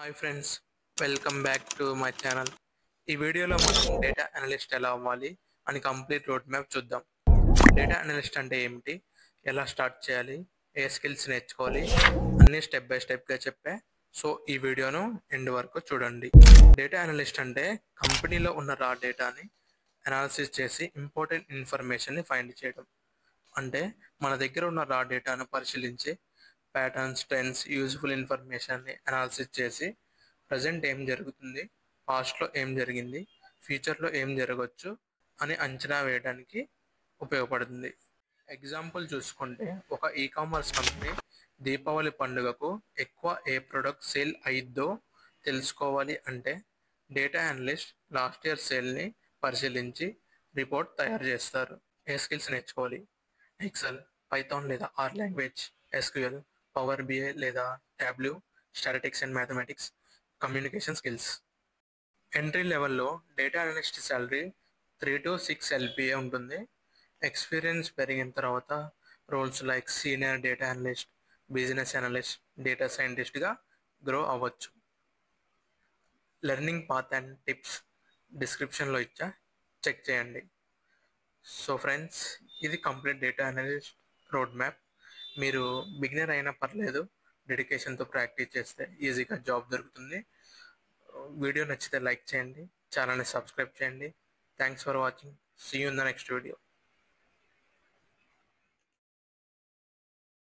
Hi friends, welcome back to my channel. ఈ వీడియోలో మనం డేటా అనలిస్ట్ ఎలా అవ్వాలి అని కంప్లీట్ రోడ్ మ్యాప్ చూద్దాం. డేటా అనలిస్ట్ అంటే ఏమిటి, ఎలా స్టార్ట్ చేయాలి, ఏ స్కిల్స్ నేర్చుకోవాలి అన్నీ స్టెప్ బై స్టెప్గా చెప్పా. సో ఈ వీడియోను ఎండ్ వరకు చూడండి. డేటా అనలిస్ట్ అంటే కంపెనీలో ఉన్న రా డేటాని అనాలిసిస్ చేసి ఇంపార్టెంట్ ఇన్ఫర్మేషన్ని ఫైండ్ చేయడం. అంటే మన దగ్గర ఉన్న రా డేటాను పరిశీలించి ప్యాటర్న్స్, ట్రెండ్స్, యూజ్ఫుల్ ఇన్ఫర్మేషన్ని అనాలిసిస్ చేసి ప్రజెంట్ ఏం జరుగుతుంది, పాస్ట్లో ఏం జరిగింది, ఫ్యూచర్లో ఏం జరగవచ్చు అని అంచనా వేయడానికి ఉపయోగపడుతుంది. ఎగ్జాంపుల్ చూసుకుంటే, ఒక ఈ-కామర్స్ కంపెనీ దీపావళి పండుగకు ఎక్కువ ఏ ప్రొడక్ట్ సేల్ అయిద్దో తెలుసుకోవాలి అంటే డేటా అనలిస్ట్ లాస్ట్ ఇయర్ సేల్ని పరిశీలించి రిపోర్ట్ తయారు చేస్తారు. ఏ స్కిల్స్ నేర్చుకోవాలి? ఎక్సెల్, పైథాన్ లేదా R language, SQL, Power BI లేదా Tableau, statistics and mathematics, communication skills. Entry లెవెల్లో data analyst salary 3 to 6 LPA ఉంటుంది. ఎక్స్పీరియన్స్ పెరిగిన తర్వాత roles like senior data analyst, business analyst, data సైంటిస్ట్గా గ్రో అవ్వచ్చు. లెర్నింగ్ పాత్ అండ్ టిప్స్ డిస్క్రిప్షన్లో ఇచ్చా, check చేయండి. సో ఫ్రెండ్స్, ఇది complete data analyst road map. మీరు బిగినర్ అయినా పర్లేదు, డెడికేషన్తో ప్రాక్టీస్ చేస్తే ఈజీగా జాబ్ దొరుకుతుంది. వీడియో నచ్చితే లైక్ చేయండి, ఛానల్ని సబ్స్క్రైబ్ చేయండి. Thanks for watching. See you in the next video.